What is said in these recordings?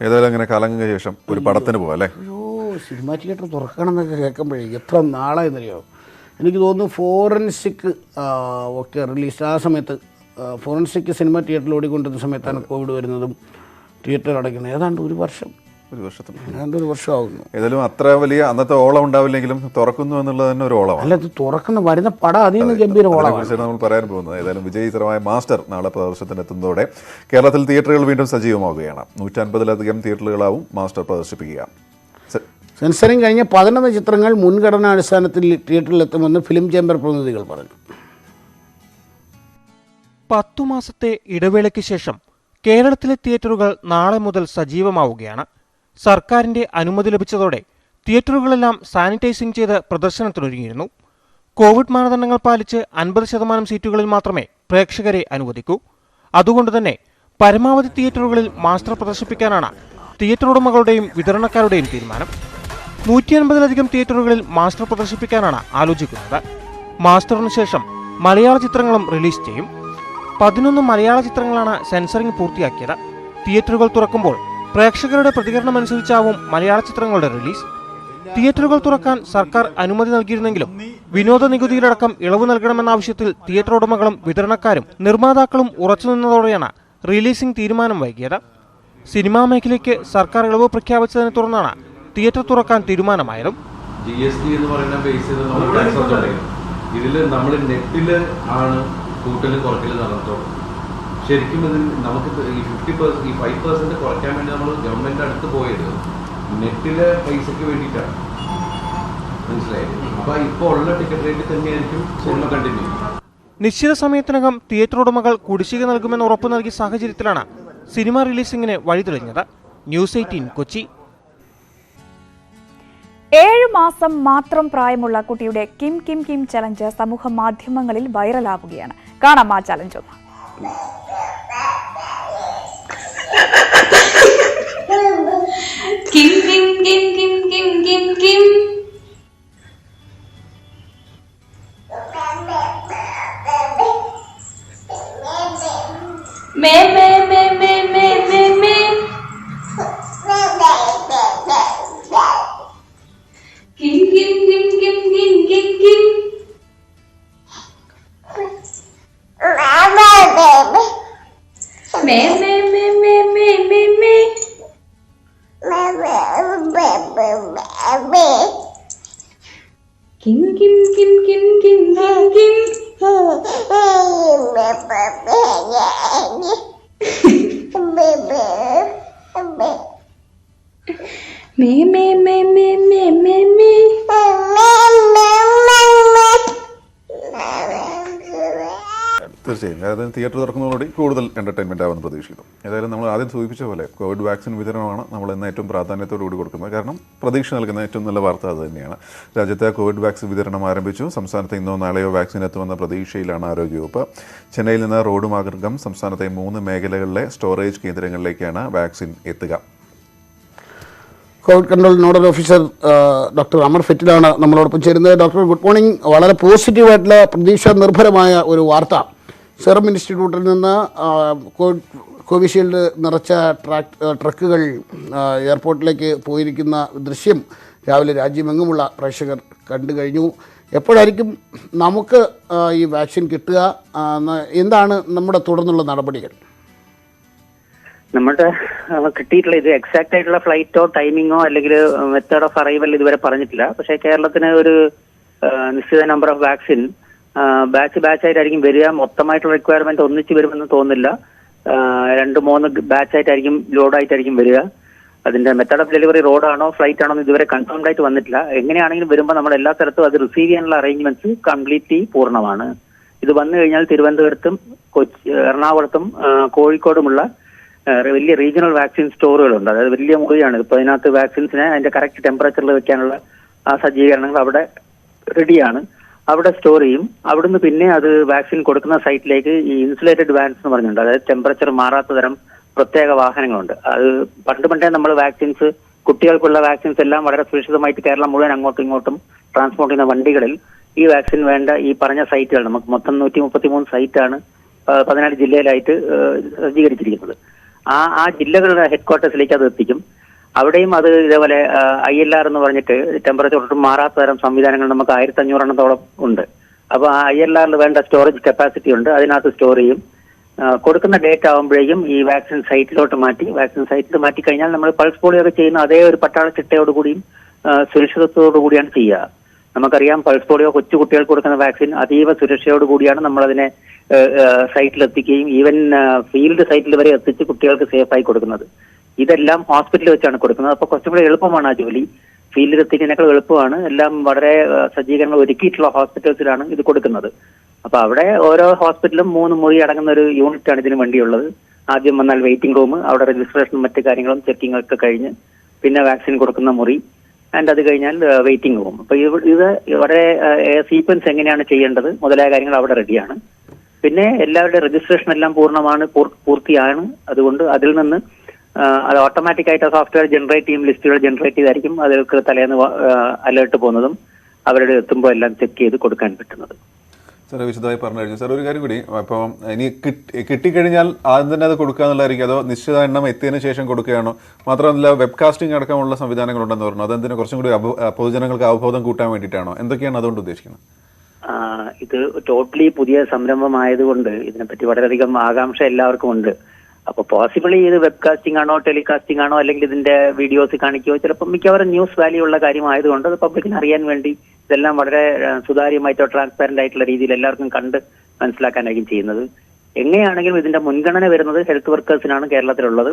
ഏതായാലും അങ്ങനെ കാലങ്ങൾക്ക് ശേഷം ഒരു പടത്തിന് പോകാം അല്ലേ? അയ്യോ, സിനിമാ തിയേറ്റർ തുറക്കണം എന്നൊക്കെ കേൾക്കുമ്പോഴേ എത്ര നാളായെന്നറിയോ. എനിക്ക് തോന്നുന്നു ഫോറൻസിക് ഒക്കെ റിലീസ് ആ സമയത്ത് ഫോറൻസിക് സിനിമ തിയേറ്ററിൽ ഓടിക്കൊണ്ടിരുന്ന സമയത്താണ് കോവിഡ് വരുന്നതും തിയേറ്റർ അടയ്ക്കുന്നത്. ഏതാണ്ട് ഒരു വർഷമാകുന്നു. ഏതായാലും അത്ര വലിയ അന്നത്തെ ഓളം ഉണ്ടാവില്ലെങ്കിലും തുറക്കുന്നു എന്നുള്ളത് തന്നെ ഒരു ഓളമാണ്. അല്ല, ഇത് തുറക്കുന്ന വരുന്ന പടം അതിൽ നിന്ന് ഗംഭീര ഓളമാണ് നമ്മൾ പറയാൻ പോകുന്നത്. ഏതായാലും വിജയകരമായ മാസ്റ്റർ നാളെ പ്രദർശനത്തിനെത്തുന്നതോടെ കേരളത്തിൽ തിയേറ്ററുകൾ വീണ്ടും സജീവമാവുകയാണ്. 150-ലധികം തിയേറ്ററുകളാവും മാസ്റ്റർ പ്രദർശിപ്പിക്കുക. സെൻസറിങ് കഴിഞ്ഞ 11 ചിത്രങ്ങൾ മുൻഗണനാടിസ്ഥാനത്തിൽ തിയേറ്ററിലെത്തുമെന്ന് ഫിലിം ചേംബർ പ്രതിനിധികൾ പറഞ്ഞു. 10 മാസത്തെ ഇടവേളയ്ക്ക് ശേഷം കേരളത്തിലെ തിയേറ്ററുകൾ നാളെ മുതൽ സജീവമാവുകയാണ്. സർക്കാരിന്റെ അനുമതി ലഭിച്ചതോടെ തിയേറ്ററുകളെല്ലാം സാനിറ്റൈസിംഗ് ചെയ്ത് പ്രദർശനത്തിനൊരുങ്ങിയിരുന്നു. കോവിഡ് മാനദണ്ഡങ്ങൾ പാലിച്ച് 50% സീറ്റുകളിൽ മാത്രമേ പ്രേക്ഷകരെ അനുവദിക്കൂ. അതുകൊണ്ടുതന്നെ പരമാവധി തിയേറ്ററുകളിൽ മാസ്റ്റർ പ്രദർശിപ്പിക്കാനാണ് തിയേറ്റർ ഉടമകളുടെയും വിതരണക്കാരുടെയും തീരുമാനം. 150-ലധികം തിയേറ്ററുകളിൽ മാസ്റ്റർ പ്രദർശിപ്പിക്കാനാണ് ആലോചിക്കുന്നത്. മാസ്റ്ററിനു ശേഷം മലയാള ചിത്രങ്ങളും റിലീസ് ചെയ്യും. 11 മലയാള ചിത്രങ്ങളാണ് സെൻസറിംഗ് പൂർത്തിയാക്കിയത്. തിയേറ്ററുകൾ തുറക്കുമ്പോൾ പ്രേക്ഷകരുടെ പ്രതികരണമനുസരിച്ചാവും മലയാള ചിത്രങ്ങളുടെ റിലീസ്. തിയേറ്ററുകൾ തുറക്കാൻ സർക്കാർ അനുമതി നൽകിയിരുന്നെങ്കിലും വിനോദ നികുതിയിലടക്കം ഇളവ് നൽകണമെന്ന ആവശ്യത്തിൽ തിയേറ്റർ ഉടമകളും വിതരണക്കാരും നിർമ്മാതാക്കളും ഉറച്ചുനിന്നതോടെയാണ് റിലീസിംഗ് തീരുമാനം വൈകിയത്. സിനിമാ മേഖലയ്ക്ക് സർക്കാർ ഇളവ് പ്രഖ്യാപിച്ചതിനെ തുടർന്നാണ് തിയേറ്റർ തുറക്കാൻ തീരുമാനമായതും. GST എന്ന് പറയുന്ന ബേസ് ചെയ്ത് നമ്മൾ ടാക്സ് അടയ്ക്കണം. ഇതിൽ നമ്മൾ നെറ്റില് ആണ് കൂട്ടലും കുറയ്ക്കലും നടത്തുള്ളൂ. ശരിക്കും ഇതിൽ നമുക്ക് ഈ 5% കുറയ്ക്കാൻ വേണ്ടി നമ്മൾ ഗവൺമെന്റ് അടുത്ത് പോയത് നെറ്റിലെ പൈസക്ക് വേണ്ടിയിട്ടാണ്. മനസ്സിലായത്? അപ്പൊ ഇപ്പോൾ ഉള്ള ടിക്കറ്റ് റേറ്റ് തന്നെയായിരിക്കും സിനിമ കണ്ടിന്യൂ. നിശ്ചിത സമയത്തിനകം തിയേറ്റർ ഉടമകൾ കുടിശ്ശിക നൽകുമെന്ന് ഉറപ്പു നൽകിയ സാഹചര്യത്തിലാണ് സിനിമ റിലീസിംഗിന് വഴിതെളിഞ്ഞത്. ന്യൂസ് 18 കൊച്ചി. 7 മാസം മാത്രം പ്രായമുള്ള കുട്ടിയുടെ കിം കിം കിം ചലഞ്ച് സമൂഹ മാധ്യമങ്ങളിൽ വൈറലാവുകയാണ്. കാണാം ആ ചലഞ്ച് ഒന്ന്. കിം കിം കിം കിം കിം കിം കിം മേ മേ മേ മേ മേ മേ മേ കിം കിം കിം കിം കിം കിം കിം മേ മേ മേ മേ മേ മേ മേ കിം കിം കിം കിം കിം കിം കിം മേ മേ മേ മേ മേ മേ മേ തീർച്ചയായും അതായത് തിയേറ്റർ തുറക്കുന്നതോടുകൂടി കൂടുതൽ എൻ്റർടൈൻമെൻ്റ് ആവുമെന്ന് പ്രതീക്ഷിക്കുന്നു. ഏതായാലും നമ്മൾ ആദ്യം സൂചിപ്പിച്ച പോലെ കോവിഡ് വാക്സിൻ വിതരണമാണ് നമ്മൾ ഇന്ന് ഏറ്റവും പ്രാധാന്യത്തോടുകൂടി കൊടുക്കുന്നത്. കാരണം പ്രതീക്ഷ നൽകുന്ന ഏറ്റവും നല്ല വാർത്ത അത് തന്നെയാണ്. രാജ്യത്തെ കോവിഡ് വാക്സിൻ വിതരണം ആരംഭിച്ചു. സംസ്ഥാനത്ത് ഇന്നോ നാളെയോ വാക്സിൻ എത്തുമെന്ന പ്രതീക്ഷയിലാണ് ആരോഗ്യവകുപ്പ്. ചെന്നൈയിൽ നിന്ന് റോഡ് മാർഗം സംസ്ഥാനത്തെ 3 മേഖലകളിലെ സ്റ്റോറേജ് കേന്ദ്രങ്ങളിലേക്കാണ് വാക്സിൻ എത്തുക. Covid control nodal officer doctor Amar ഫെറ്റിലാണ് നമ്മളോടൊപ്പം ചേരുന്നത്. Doctor good morning. വളരെ പോസിറ്റീവായിട്ടുള്ള പ്രതീക്ഷ നിർഭരമായ ഒരു വാർത്ത. സെറം ഇൻസ്റ്റിറ്റ്യൂട്ടിൽ നിന്ന് കോവിഷീൽഡ് നിറച്ച ട്രക്കുകൾ എയർപോർട്ടിലേക്ക് പോയിരിക്കുന്ന ദൃശ്യം രാവിലെ രാജ്യമെങ്ങുമുള്ള പ്രേക്ഷകർ കണ്ടു കഴിഞ്ഞു. എപ്പോഴായിരിക്കും നമുക്ക് ഈ വാക്സിൻ കിട്ടുക? എന്താണ് നമ്മുടെ തുടർന്നുള്ള നടപടികൾ? നമ്മുടെ കിട്ടിയിട്ടുള്ള ഇത് എക്സാക്ട് ആയിട്ടുള്ള ഫ്ലൈറ്റോ ടൈമിങ്ങോ അല്ലെങ്കിൽ മെത്തേഡ് ഓഫ് അറൈവൽ ഇതുവരെ പറഞ്ഞിട്ടില്ല. പക്ഷേ കേരളത്തിന് ഒരു നിശ്ചിത നമ്പർ ഓഫ് വാക്സിൻ ബാച്ചായിട്ടായിരിക്കും വരിക. മൊത്തമായിട്ടുള്ള റിക്വയർമെന്റ് ഒന്നിച്ച് വരുമെന്ന് തോന്നുന്നില്ല. 2-3 ബാച്ചായിട്ടായിരിക്കും ലോഡായിട്ടായിരിക്കും വരിക. അതിന്റെ മെത്തേഡ് ഓഫ് ഡെലിവറി റോഡാണോ ഫ്ലൈറ്റ് ആണോ എന്ന് ഇതുവരെ കൺഫേംഡ് ആയിട്ട് വന്നിട്ടില്ല. എങ്ങനെയാണെങ്കിലും വരുമ്പോൾ നമ്മൾ എല്ലാ സ്ഥലത്തും അത് റിസീവ് ചെയ്യാനുള്ള അറേഞ്ച്മെന്റ്സ് കംപ്ലീറ്റ്ലി പൂർണ്ണമാണ്. ഇത് വന്നു കഴിഞ്ഞാൽ തിരുവനന്തപുരത്തും എറണാകുളത്തും കോഴിക്കോടുമുള്ള വലിയ റീജിയണൽ വാക്സിൻ സ്റ്റോറുകളുണ്ട്. അതായത് വലിയ മുറിയാണ്. ഇപ്പോൾ അതിനകത്ത് വാക്സിൻസിനെ അതിന്റെ കറക്റ്റ് ടെമ്പറേച്ചറിൽ വെക്കാനുള്ള ആ സജ്ജീകരണങ്ങൾ അവിടെ റെഡിയാണ്. അവിടെ സ്റ്റോർ ചെയ്യും. അവിടുന്ന് പിന്നെ അത് വാക്സിൻ കൊടുക്കുന്ന സൈറ്റിലേക്ക് ഈ ഇൻസുലേറ്റഡ് വാൻസ് എന്ന് പറഞ്ഞിട്ടുണ്ട്. അതായത് ടെമ്പറേച്ചർ മാറാത്ത തരം പ്രത്യേക വാഹനങ്ങളുണ്ട്. അത് പണ്ടേ നമ്മൾ വാക്സിൻസ്, കുട്ടികൾക്കുള്ള വാക്സിൻസ് എല്ലാം വളരെ സുരക്ഷിതമായിട്ട് കേരളം മുഴുവൻ അങ്ങോട്ടും ഇങ്ങോട്ടും ട്രാൻസ്പോർട്ട് ചെയ്യുന്ന വണ്ടികളിൽ ഈ വാക്സിൻ വേണ്ട ഈ പറഞ്ഞ സൈറ്റുകൾ നമുക്ക് മൊത്തം 133 സൈറ്റാണ് 14 ജില്ലയിലായിട്ട് സജ്ജീകരിച്ചിരിക്കുന്നത്. ആ ജില്ലകളുടെ ഹെഡ് ക്വാർട്ടേഴ്സിലേക്ക് അത് എത്തിക്കും. അവിടെയും അത് ഇതേപോലെ ILR എന്ന് പറഞ്ഞിട്ട് ടെമ്പറേച്ചർ ഒട്ടും മാറാത്ത തരം സംവിധാനങ്ങൾ നമുക്ക് 1500 ഉണ്ട്. അപ്പോൾ ആ ILRൽ വേണ്ട സ്റ്റോറേജ് കപ്പാസിറ്റി ഉണ്ട്, അതിനകത്ത് സ്റ്റോർ ചെയ്യും. കൊടുക്കുന്ന ഡേറ്റ് ആകുമ്പോഴേക്കും ഈ വാക്സിൻ സൈറ്റിലോട്ട് മാറ്റി, വാക്സിൻ സൈറ്റിൽ മാറ്റി കഴിഞ്ഞാൽ നമ്മൾ പൾസ് പോളിയോ ഒക്കെ ചെയ്യുന്ന അതേ ഒരു പട്ടാള ചിട്ടയോടുകൂടിയും സുരക്ഷിതത്വത്തോടു കൂടിയാണ് ചെയ്യുക. നമുക്കറിയാം പൾസ് പോളിയോ കൊച്ചു കുട്ടികൾക്ക് കൊടുക്കുന്ന വാക്സിൻ അതീവ സുരക്ഷയോടുകൂടിയാണ് നമ്മളതിനെ സൈറ്റിലെത്തിക്കുകയും ഈവൻ ഫീൽഡ് സൈറ്റിൽ വരെ എത്തിച്ച് കുട്ടികൾക്ക് സേഫായി കൊടുക്കുന്നത്. ഇതെല്ലാം ഹോസ്പിറ്റലിൽ വെച്ചാണ് കൊടുക്കുന്നത്. അപ്പോൾ കുറച്ചും കൂടെ എളുപ്പമാണ് ആ ജോലി, ഫീൽഡിൽ എത്തിക്കുന്നതിനേക്കാൾ എളുപ്പമാണ്. എല്ലാം വളരെ സജ്ജീകരണങ്ങൾ ഒരുക്കിയിട്ടുള്ള ഹോസ്പിറ്റൽസിലാണ് ഇത് കൊടുക്കുന്നത്. അപ്പൊ അവിടെ ഓരോ ഹോസ്പിറ്റലും 3 മുറി അടങ്ങുന്ന ഒരു യൂണിറ്റാണ് ഇതിന് വേണ്ടിയുള്ളത്. ആദ്യം വന്നാൽ വെയിറ്റിംഗ് റൂം, അവിടെ രജിസ്ട്രേഷനും മറ്റു കാര്യങ്ങളും ചെക്കിംഗ് ഒക്കെ കഴിഞ്ഞ് പിന്നെ വാക്സിൻ കൊടുക്കുന്ന മുറി, ആൻഡ് അത് കഴിഞ്ഞാൽ വെയിറ്റിംഗ് റൂം. അപ്പൊ ഇത് വളരെ സീക്വൻസ് എങ്ങനെയാണ് ചെയ്യേണ്ടത് മുതലായ കാര്യങ്ങൾ അവിടെ റെഡിയാണ്. പിന്നെ എല്ലാവരുടെ രജിസ്ട്രേഷൻ എല്ലാം പൂർത്തിയാണ്. അതുകൊണ്ട് അതിൽ നിന്ന് അത് ഓട്ടോമാറ്റിക് ആയിട്ട് സോഫ്റ്റ്വെയർ ജനറേറ്റ് ചെയ്യും, ലിസ്റ്റുകൾ ജനറേറ്റ് ചെയ്തായിരിക്കും അതിലേക്ക് തലേന്ന് അലേർട്ട് പോകുന്നതും അവരുടെ എത്തുമ്പോൾ എല്ലാം ചെക്ക് ചെയ്ത് കൊടുക്കാൻ പറ്റുന്നത്. സാർ വിശദമായി പറഞ്ഞു കഴിഞ്ഞു. സാർ ഒരു കാര്യം കൂടി, അപ്പോൾ ഇനി കിട്ടിക്കഴിഞ്ഞാൽ ആദ്യം തന്നെ അത് കൊടുക്കുക എന്നുള്ളതായിരിക്കും, അതോ നിശ്ചിത എണ്ണം എത്തിയതിനു ശേഷം കൊടുക്കുകയാണോ? മാത്രമല്ല വെബ്കാസ്റ്റിംഗ് അടക്കമുള്ള സംവിധാനങ്ങളുണ്ടെന്ന് പറഞ്ഞു, അതെന്തിനാ കുറച്ചും കൂടി പൊതുജനങ്ങൾക്ക് അവബോധം കൂട്ടാൻ വേണ്ടിയിട്ടാണോ? എന്തൊക്കെയാണ് അതുകൊണ്ട് ഉദ്ദേശിക്കുന്നത്? ഇത് ടോട്ടലി പുതിയ സംരംഭമായതുകൊണ്ട് ഇതിനെപ്പറ്റി വളരെയധികം ആകാംക്ഷ എല്ലാവർക്കും ഉണ്ട്. അപ്പൊ പോസിബിളി ഇത് വെബ്കാസ്റ്റിംഗ് ആണോ ടെലികാസ്റ്റിംഗ് ആണോ അല്ലെങ്കിൽ ഇതിന്റെ വീഡിയോസ് കാണിക്കുകയോ, ചിലപ്പോൾ മിക്കവാറും ന്യൂസ് വാല്യൂ ഉള്ള കാര്യമായതുകൊണ്ട് അത് പബ്ലിക്കിന് അറിയാൻ വേണ്ടി ഇതെല്ലാം വളരെ സുതാര്യമായിട്ടോ ട്രാൻസ്പാരന്റ് ആയിട്ടുള്ള രീതിയിൽ എല്ലാവർക്കും കണ്ട് മനസ്സിലാക്കാനായിരിക്കും ചെയ്യുന്നത്. എങ്ങനെയാണെങ്കിലും ഇതിന്റെ മുൻഗണന വരുന്നത് ഹെൽത്ത് വർക്കേഴ്സിനാണ് കേരളത്തിലുള്ളത്.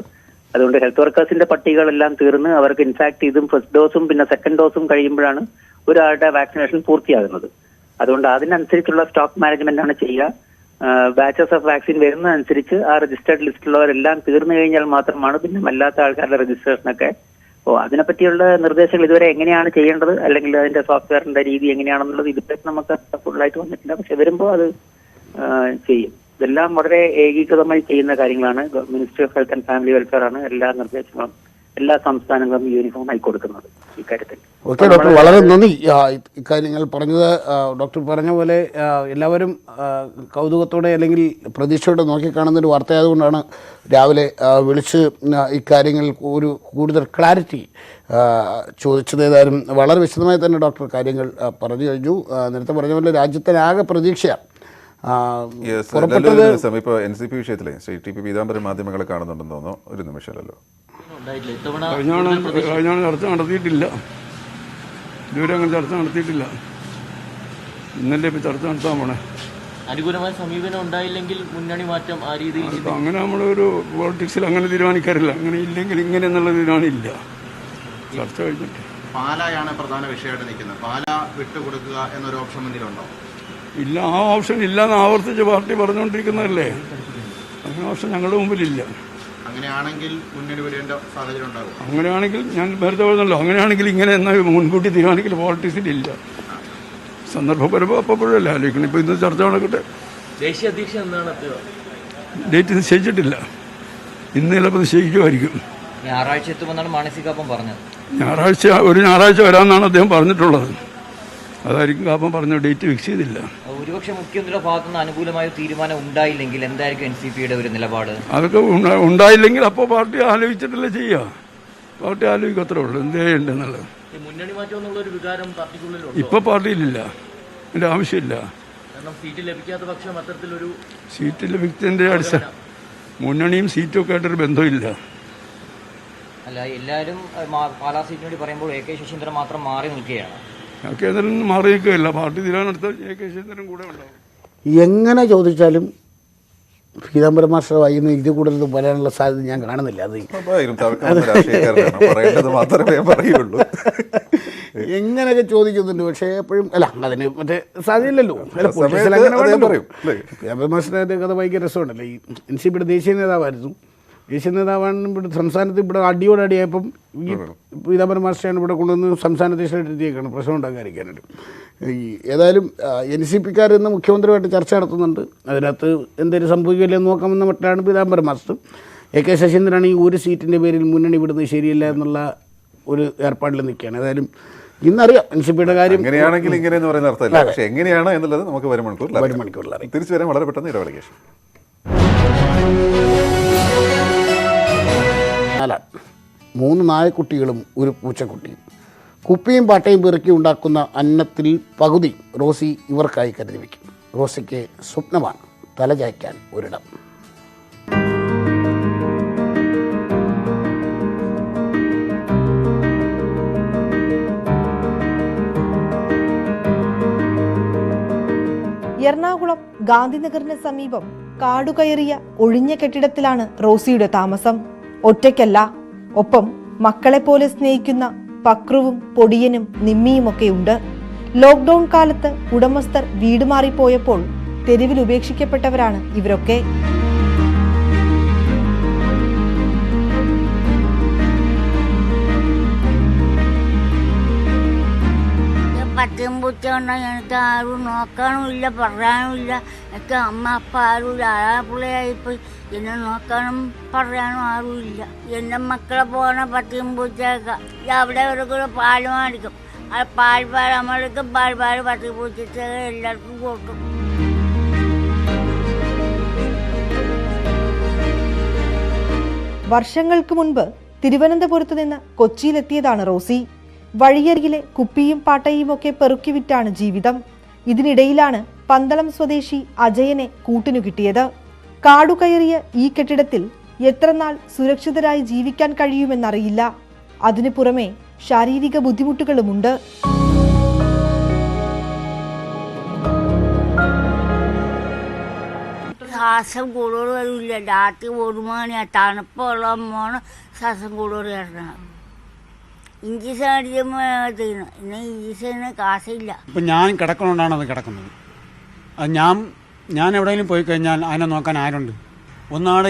അതുകൊണ്ട് ഹെൽത്ത് വർക്കേഴ്സിന്റെ പട്ടികകളെല്ലാം തീർന്ന് അവർക്ക് ഇൻഫാക്ട് ഇതും ഫസ്റ്റ് ഡോസും പിന്നെ സെക്കൻഡ് ഡോസും കഴിയുമ്പോഴാണ് ഒരാളുടെ വാക്സിനേഷൻ പൂർത്തിയാകുന്നത്. അതുകൊണ്ട് അതിനനുസരിച്ചുള്ള സ്റ്റോക്ക് മാനേജ്മെന്റ് ആണ് ചെയ്യുക. ബാച്ചസ് ഓഫ് വാക്സിൻ വരുന്നതനുസരിച്ച് ആ രജിസ്റ്റേർഡ് ലിസ്റ്റിലുള്ളവരെല്ലാം തീർന്നു കഴിഞ്ഞാൽ മാത്രമാണ് പിന്നെ അല്ലാത്ത ആൾക്കാരുടെ രജിസ്ട്രേഷനൊക്കെ. അതിനെപ്പറ്റിയുള്ള നിർദ്ദേശങ്ങൾ ഇതുവരെ എങ്ങനെയാണ് ചെയ്യേണ്ടത് അല്ലെങ്കിൽ അതിന്റെ സോഫ്റ്റ്വെയറിന്റെ രീതി എങ്ങനെയാണെന്നുള്ളത് ഇതുവരെ നമുക്ക് ഫുള്ളായിട്ട് വന്നിട്ടില്ല. പക്ഷെ വരുമ്പോൾ അത് ചെയ്യും. ഇതെല്ലാം വളരെ ഏകീകൃതമായി ചെയ്യുന്ന കാര്യങ്ങളാണ്. Ministry of health and family welfare ആണ് എല്ലാ നിർദ്ദേശങ്ങളും എല്ലാ സംസ്ഥാനങ്ങളും യൂണിഫോം ആയി കൊടുക്കുന്നത് ഇക്കാര്യത്തിൽ. ഓക്കെ ഡോക്ടർ, വളരെ നന്ദി ഇക്കാര്യങ്ങൾ പറഞ്ഞത്. ഡോക്ടർ പറഞ്ഞ പോലെ എല്ലാവരും കൗതുകത്തോടെ അല്ലെങ്കിൽ പ്രതീക്ഷയോടെ നോക്കിക്കാണുന്നൊരു വാർത്തയായതുകൊണ്ടാണ് രാവിലെ വിളിച്ച് ഇക്കാര്യങ്ങൾ ഒരു കൂടുതൽ ക്ലാരിറ്റി ചോദിച്ചത്. ഏതായാലും വളരെ വിശദമായി തന്നെ ഡോക്ടർ കാര്യങ്ങൾ പറഞ്ഞു കഴിഞ്ഞു. നേരത്തെ പറഞ്ഞ പോലെ രാജ്യത്തിനാകെ പ്രതീക്ഷയാണ്. ഇപ്പോൾ NCP വിഷയത്തിലെ ശ്രീ TP പീതാംബരൻ മാധ്യമങ്ങളെ കാണുന്നുണ്ടെന്ന് തോന്നുന്നു. ഒരു നിമിഷമല്ലോ, കഴിഞ്ഞ ചർച്ച നടത്തിയിട്ടില്ല, ഇതുവരെ അങ്ങനെ ചർച്ച നടത്തിയിട്ടില്ല. ഇന്നലെ ഇപ്പം ചർച്ച നടത്താൻ പോണേ. അനുകൂലമായ സമീപനം ഉണ്ടായില്ലെങ്കിൽ മുന്നണി മാറ്റം ആ രീതിയിൽ അങ്ങനെ നമ്മളൊരു പോളിറ്റിക്സിൽ അങ്ങനെ തീരുമാനിക്കാറില്ല. അങ്ങനെ ഇല്ലെങ്കിൽ ഇങ്ങനെ എന്നുള്ള തീരുമാനമില്ല. ചർച്ച കഴിഞ്ഞിട്ട് പാലായാണ് പ്രധാന വിഷയമായിട്ട് നിൽക്കുന്നത്. പാല വിട്ടുകൊടുക്കുക എന്നൊരു ഓപ്ഷൻ മുന്നിലുണ്ടോ? ഇല്ല, ആ ഓപ്ഷൻ ഇല്ലെന്ന് ആവർത്തിച്ച് പാർട്ടി പറഞ്ഞുകൊണ്ടിരിക്കുന്നതല്ലേ. അങ്ങനെ ഓപ്ഷൻ ഞങ്ങളുടെ മുമ്പിലില്ല. അങ്ങനെയാണെങ്കിൽ മുന്നണി വരേണ്ട സാഹചര്യം ഉണ്ടാകും. അങ്ങനെയാണെങ്കിൽ ഞാൻ നേരത്തെ പറഞ്ഞല്ലോ, അങ്ങനെയാണെങ്കിൽ ഇങ്ങനെ എന്നാൽ മുൻകൂട്ടി തീരുമാനിക്കൽ പോളിറ്റിക്സിലില്ല. സന്ദർഭം വരുമ്പോൾ അപ്പോഴല്ലേ ആലോചിക്കണം. ഇപ്പോൾ ഇന്ന് ചർച്ച നടക്കട്ടെ. ദേശീയ അധ്യക്ഷൻ എന്നാണ് ഡേറ്റ് നിശ്ചയിച്ചിട്ടില്ല. ഇന്ന് ചിലപ്പോൾ നിശ്ചയിക്കുമായിരിക്കും. ഞായറാഴ്ച എത്തുമെന്നാണ് മാനസികാപ്പം പറഞ്ഞത്. ഞായറാഴ്ച വരാമെന്നാണ് അദ്ദേഹം പറഞ്ഞിട്ടുള്ളത്. അതായിരിക്കും കാപ്പം പറഞ്ഞ ഡേറ്റ് ഫിക്സ് ചെയ്തില്ല. ഒരുപക്ഷെ മുഖ്യമന്ത്രിയുടെ ഭാഗത്തുനിന്ന് അനുകൂലമായ തീരുമാനം ഉണ്ടായില്ലെങ്കിൽ എന്തായിരിക്കും NCPയുടെ ഒരു നിലപാട്? അതൊക്കെ ഉണ്ടായില്ലെങ്കിൽ അപ്പോൾ പാർട്ടി ആലോചിച്ചിട്ടല്ലേ ചെയ്യുക. പാർട്ടി ആലോചിക്കും, അത്രേ ഉള്ളൂ. എന്തേ ഉണ്ടെന്നുള്ളത്. മുന്നണി മാറ്റം എന്നുള്ള ഒരു വികാരം പാർട്ടിക്കുള്ളിലുണ്ട്. ഇപ്പോൾ പാർട്ടിയിലില്ല, എൻ്റെ ആവശ്യമില്ല. കാരണം സീറ്റ് ലഭിക്കാത്ത പക്ഷം അത്തരത്തിലൊരു സീറ്റ് ലഭിച്ചതിൻ്റെ അടിസ്ഥാനം മുന്നണിയും സീറ്റും ഒക്കെ ആയിട്ടൊരു ബന്ധമില്ല. അല്ല, എല്ലാവരും പാലാ സീറ്റിന് വേണ്ടി പറയുമ്പോൾ AK ശശീന്ദ്രൻ മാത്രം മാറി നിൽക്കുകയാണ്. കേന്ദ്രം മാറി നിൽക്കുകയല്ല, പാർട്ടി തീരുമാനമെടുത്ത AK ശശീന്ദ്രൻ കൂടെ ഉണ്ടാവും. എങ്ങനെ ചോദിച്ചാലും പീതാംബരൻ മാസ്റ്റർ വായിന്ന് ഇത് കൂടുതൽ വരാനുള്ള സാധ്യത ഞാൻ കാണുന്നില്ല. മാത്രമേ പറയുള്ളൂ. എങ്ങനെയൊക്കെ ചോദിക്കുന്നുണ്ട്, പക്ഷേ എപ്പോഴും അല്ല അതിന് മറ്റേ സാധ്യതയില്ലല്ലോ. പീതാംബരൻ മാസ്റ്ററിൻ്റെ കഥ ഭയങ്കര രസമുണ്ടല്ലോ. ഈ NCPയുടെ ദേശീയ നേതാവായിരുന്നു. ദേശീയ നേതാവാണ്. ഇവിടെ സംസ്ഥാനത്ത് ഇവിടെ അടിയോടടിയായപ്പം ഈ പീതാംബരൻ മാസ്റ്ററാണ് ഇവിടെ കൊണ്ടുവന്ന് സംസ്ഥാന ദേശീയമായിട്ടെത്തിയേക്കാണ് പ്രശ്നം ഉണ്ടാക്കാതിരിക്കാനായിട്ട്. ഏതായാലും NCPക്കാർ ഇന്ന് മുഖ്യമന്ത്രിയുമായിട്ട് ചർച്ച നടത്തുന്നുണ്ട്. അതിനകത്ത് എന്തെങ്കിലും സംഭവിക്കില്ലെന്ന് നോക്കാമെന്ന മട്ടിലാണ് പീതാംബരൻ മാസ്റ്റർ. AK ശശീന്ദ്രനാണ് ഈ ഒരു സീറ്റിൻ്റെ പേരിൽ മുന്നണി വിടുന്നത് ശരിയല്ല എന്നുള്ള ഒരു ഏർപ്പാടിൽ നിൽക്കുകയാണ്. ഏതായാലും ഇന്നറിയാം NCPയുടെ കാര്യം. അങ്ങനെയാണെങ്കിൽ ഇങ്ങനെ എന്ന് പറയുന്ന അർത്ഥമില്ല, പക്ഷേ എങ്ങനെയാണ് എന്നുള്ളത് നമുക്ക് വരും മണിക്കൂറിൽ അറിയാം. തിരിച്ചു വരാൻ വളരെ പെട്ടെന്ന് ഇടവേളയ്ക്ക് ശേഷം. 4 3 നായക്കുട്ടികളും ഒരു പൂച്ചക്കുട്ടിയും. കുപ്പിയും പാട്ടയും പെറുക്കി ഉണ്ടാക്കുന്ന അന്നത്തിൽ പകുതി റോസി ഇവർക്കായി കരുതി വയ്ക്കും. റോസിക്ക് സ്വപ്നമാണ് തലചായ്ക്കാൻ ഒരിടം. എറണാകുളം ഗാന്ധിനഗറിന് സമീപം കാടുകയറിയ ഒഴിഞ്ഞ കെട്ടിടത്തിലാണ് റോസിയുടെ താമസം. ഒറ്റയ്ക്കല്ല, ഒപ്പം മക്കളെപ്പോലെ സ്നേഹിക്കുന്ന പക്രുവും പൊടിയനും നിമ്മിയുമൊക്കെ ഉണ്ട്. ലോക്ക്ഡൌൺ കാലത്ത് ഉടമസ്ഥർ വീട് മാറിപ്പോയപ്പോൾ തെരുവിൽ ഉപേക്ഷിക്കപ്പെട്ടവരാണ് ഇവരൊക്കെ. പച്ചയും പൂച്ചയുണ്ടോ എനിക്ക് ആരും നോക്കാനുമില്ല, പറയാനുമില്ല. എനിക്ക് അമ്മ അപ്പ ആരുമില്ല, ആരാപ്പിള്ളയായിപ്പോയി. എന്നെ നോക്കാനും പറയാനും ആരുമില്ല. എൻ്റെ മക്കളെ പോകുന്ന പച്ചയും പൂച്ചയൊക്കെ അവിടെ ഒരു പാല് മേടിക്കും. ആ പാൽ നമ്മളെടുക്കും, പാൽ പത്തി പൂച്ച എല്ലാവർക്കും കൊടുക്കും. വർഷങ്ങൾക്ക് മുൻപ് തിരുവനന്തപുരത്ത് നിന്ന് കൊച്ചിയിലെത്തിയതാണ് റോസി. വഴിയരികിലെ കുപ്പിയും പാട്ടയും ഒക്കെ പെറുക്കി വിറ്റാണ് ജീവിതം. ഇതിനിടയിലാണ് പന്തളം സ്വദേശി അജയനെ കൂട്ടിനു കിട്ടിയത്. കാടുകയറിയ ഈ കെട്ടിടത്തിൽ എത്രനാൾ സുരക്ഷിതരായി ജീവിക്കാൻ കഴിയുമെന്നറിയില്ല. അതിനു പുറമെ ശാരീരിക ബുദ്ധിമുട്ടുകളുമുണ്ട്. ശ്വാസം കൂടുതൽ വരില്ല. രാത്രി 1 മണിയാ, തണുപ്പുള്ള മോണ് ശ്വാസം കൂടുതൽ കയറണം. ഇഞ്ചക്ഷൻ അടിക്കുമ്പോൾ ചെയ്യുന്നു. ഇന്ന് ഇഞ്ചക്ഷന് കാശില്ല. ഇപ്പം ഞാൻ കിടക്കണോണ്ടാണ് അത് കിടക്കുന്നത്. അത് ഞാൻ എവിടെയെങ്കിലും പോയി കഴിഞ്ഞാൽ അതിനെ നോക്കാൻ ആരുണ്ട്? ഒന്നാണ്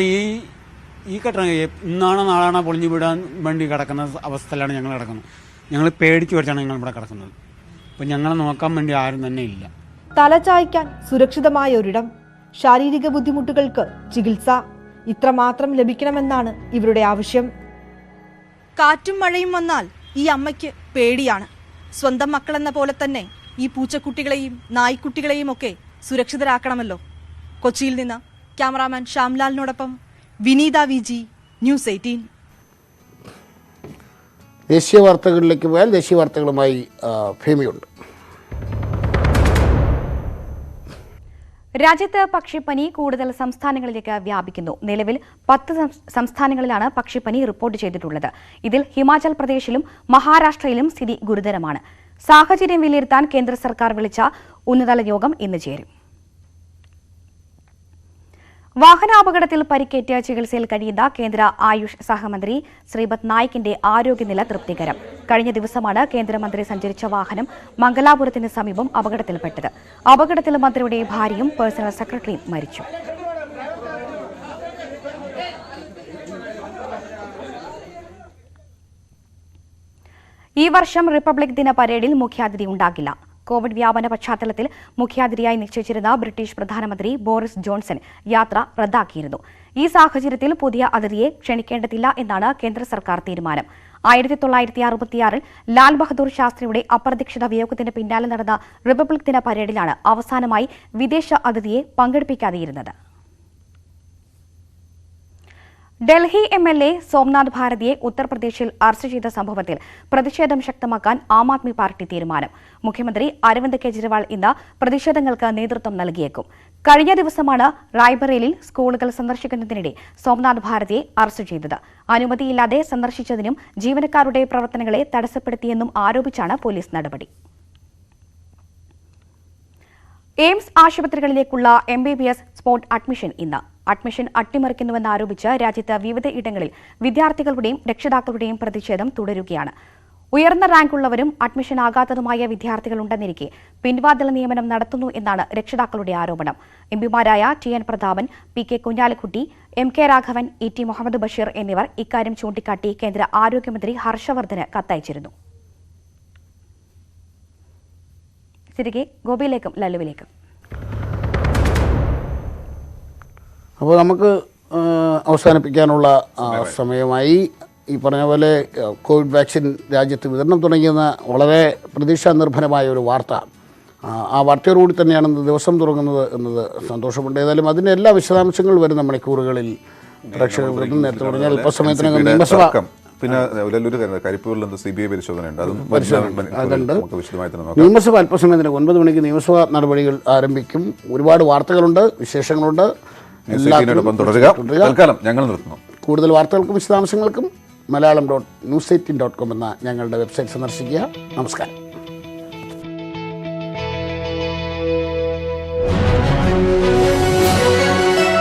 ഈ കെട്ടണം ഇന്നാണോ നാളാണോ പൊളിഞ്ഞു വിടാൻ വേണ്ടി കിടക്കുന്ന അവസ്ഥയിലാണ് ഞങ്ങൾ കിടക്കുന്നത്. ഞങ്ങൾ പേടിച്ച് വെച്ചാണ് ഞങ്ങൾ ഇവിടെ കിടക്കുന്നത്. അപ്പം ഞങ്ങളെ നോക്കാൻ വേണ്ടി ആരും തന്നെ ഇല്ല. തലചായ്ക്കാൻ സുരക്ഷിതമായ ഒരിടം, ശാരീരിക ബുദ്ധിമുട്ടുകൾക്ക് ചികിത്സ, ഇത്രമാത്രം ലഭിക്കണമെന്നാണ് ഇവരുടെ ആവശ്യം. കാറ്റും മഴയും വന്നാൽ ഈ അമ്മയ്ക്ക് പേടിയാണ്. സ്വന്തം മക്കളെന്ന പോലെ തന്നെ ഈ പൂച്ചക്കുട്ടികളെയും നായ്ക്കുട്ടികളെയും ഒക്കെ സുരക്ഷിതരാക്കണമല്ലോ. കൊച്ചിയിൽ നിന്ന് ക്യാമറാമാൻ ശ്യാംലാലിനോടൊപ്പം വിനീത VG, News 18. ദേശീയ വാർത്തകളിലേക്ക് പോയാൽ ദേശീയ വാർത്തകളുമായി ഫേമിയുണ്ട്. രാജ്യത്ത് പക്ഷിപ്പനി കൂടുതൽ സംസ്ഥാനങ്ങളിലേക്ക് വ്യാപിക്കുന്നു. നിലവിൽ 10 സംസ്ഥാനങ്ങളിലാണ് പക്ഷിപ്പനി റിപ്പോർട്ട് ചെയ്തിട്ടുള്ളത്. ഇതിൽ ഹിമാചൽ പ്രദേശിലും മഹാരാഷ്ട്രയിലും സ്ഥിതി ഗുരുതരമാണ്. സാഹചര്യം വിലയിരുത്താൻ കേന്ദ്ര സർക്കാർ വിളിച്ച ഉന്നതതല യോഗം ഇന്ന് ചേരും. വാഹനാപകടത്തിൽ പരിക്കേറ്റ് ചികിത്സയിൽ കഴിയുന്ന കേന്ദ്ര ആയുഷ് സഹമന്ത്രി ശ്രീപദ് നായിക്കിന്റെ ആരോഗ്യനില തൃപ്തികരം. കഴിഞ്ഞ ദിവസമാണ് കേന്ദ്രമന്ത്രി സഞ്ചരിച്ച വാഹനം മംഗലാപുരത്തിന് സമീപം അപകടത്തിൽപ്പെട്ടത്. അപകടത്തിൽ മന്ത്രിയുടെ ഭാര്യയും പേഴ്സണൽ സെക്രട്ടറിയും മരിച്ചു. ഈ വർഷം റിപ്പബ്ലിക് ദിന പരേഡിൽ മുഖ്യാതിഥി ഉണ്ടാകില്ല. കോവിഡ് വ്യാപന പശ്ചാത്തലത്തിൽ മുഖ്യാതിഥിയായി നിശ്ചയിച്ചിരുന്ന ബ്രിട്ടീഷ് പ്രധാനമന്ത്രി ബോറിസ് ജോൺസൺ യാത്ര റദ്ദാക്കിയിരുന്നു. ഈ സാഹചര്യത്തിൽ പുതിയ അതിഥിയെ ക്ഷണിക്കേണ്ടതില്ല എന്നാണ് കേന്ദ്ര സർക്കാർ തീരുമാനം. 1966 ലാൽ ബഹദൂർ ശാസ്ത്രിയുടെ അപ്രതീക്ഷിത വിയോഗത്തിന് പിന്നാലെ നടന്ന റിപ്പബ്ലിക് ദിന പരേഡിലാണ് അവസാനമായി വിദേശ അതിഥിയെ പങ്കെടുപ്പിക്കാതെയിരുന്നത്. ഡൽഹി MLA സോംനാഥ് ഭാരതിയെ ഉത്തർപ്രദേശിൽ അറസ്റ്റ് ചെയ്ത സംഭവത്തിൽ പ്രതിഷേധം ശക്തമാക്കാൻ ആം ആദ്മി പാർട്ടി തീരുമാനം. മുഖ്യമന്ത്രി അരവിന്ദ് കെജ്രിവാൾ ഇന്ന് പ്രതിഷേധങ്ങൾക്ക് നേതൃത്വം നൽകിയേക്കും. കഴിഞ്ഞ ദിവസമാണ് റായ്ബറേലിയിൽ സ്കൂളുകൾ സന്ദർശിക്കുന്നതിനിടെ സോംനാഥ് ഭാരതിയെ അറസ്റ്റ് ചെയ്തത്. അനുമതിയില്ലാതെ സന്ദർശിച്ചതിനും ജീവനക്കാരുടെ പ്രവർത്തനങ്ങളെ തടസ്സപ്പെടുത്തിയെന്നും ആരോപിച്ചാണ് പോലീസ് നടപടി. എയിംസ് ആശുപത്രികളിലേക്കുള്ള MBBS സ്പോട്ട് അഡ്മിഷൻ ഇന്ന്. അഡ്മിഷൻ അട്ടിമറിക്കുന്നുവെന്നാരോപിച്ച് രാജ്യത്ത് വിവിധ ഇടങ്ങളിൽ വിദ്യാർത്ഥികളുടെയും രക്ഷിതാക്കളുടെയും പ്രതിഷേധം തുടരുകയാണ്. ഉയർന്ന റാങ്കുള്ളവരും അഡ്മിഷൻ ആകാത്തതുമായ വിദ്യാർത്ഥികളുണ്ടെന്നിരിക്കെ പിൻവാതിൽ നിയമനം നടത്തുന്നു എന്നാണ് രക്ഷിതാക്കളുടെ ആരോപണം. MPമാരായ TN Prathapan, PK Kunhalikutty, MK Raghavan, ET Muhammad Basheer എന്നിവർ ഇക്കാര്യം ചൂണ്ടിക്കാട്ടി കേന്ദ്ര ആരോഗ്യമന്ത്രി ഹർഷവർദ്ധന് കത്തയച്ചിരുന്നു. തിരികെ ഗോപിയിലേക്കും ലല്ലുവിലേക്കും. അപ്പോൾ നമുക്ക് അവസാനിപ്പിക്കാനുള്ള സമയമായി. ഈ പറഞ്ഞ പോലെ കോവിഡ് വാക്സിൻ രാജ്യത്ത് വിതരണം തുടങ്ങിയെന്ന വളരെ പ്രതീക്ഷാ നിർഭരമായ ഒരു വാർത്ത, ആ വാർത്തയോടുകൂടി തന്നെയാണ് ദിവസം തുടങ്ങുന്നത് എന്നത് സന്തോഷമുണ്ട്. ഏതായാലും അതിൻ്റെ എല്ലാ വിശദാംശങ്ങളും വരുന്ന മണിക്കൂറുകളിൽ പ്രേക്ഷകർക്ക് നേരത്തെ പറഞ്ഞാൽ അല്പസമയത്തിനകം നിയമസഭ പിന്നെ വലിയൊരു കരിപ്പൂരിൽ CBI പരിശോധനയുണ്ട്, അതും അതുണ്ട്. നമുക്ക് വിശദമായി തന്നെ നോക്കാം. നിയമസഭ അല്പസമയത്തിന് 9 മണിക്ക് നിയമസഭാ നടപടികൾ ആരംഭിക്കും. ഒരുപാട് വാർത്തകളുണ്ട്, വിശേഷങ്ങളുണ്ട്. ന്യൂസ്18 തുടരുക. തൽക്കാലം ഞങ്ങൾ നിർത്തുന്നു. കൂടുതൽ വാർത്തകൾക്കും വിശദാംശങ്ങൾക്കും malayalam.news18.com എന്ന ഞങ്ങളുടെ വെബ്സൈറ്റ് സന്ദർശിക്കുക. നമസ്കാരം.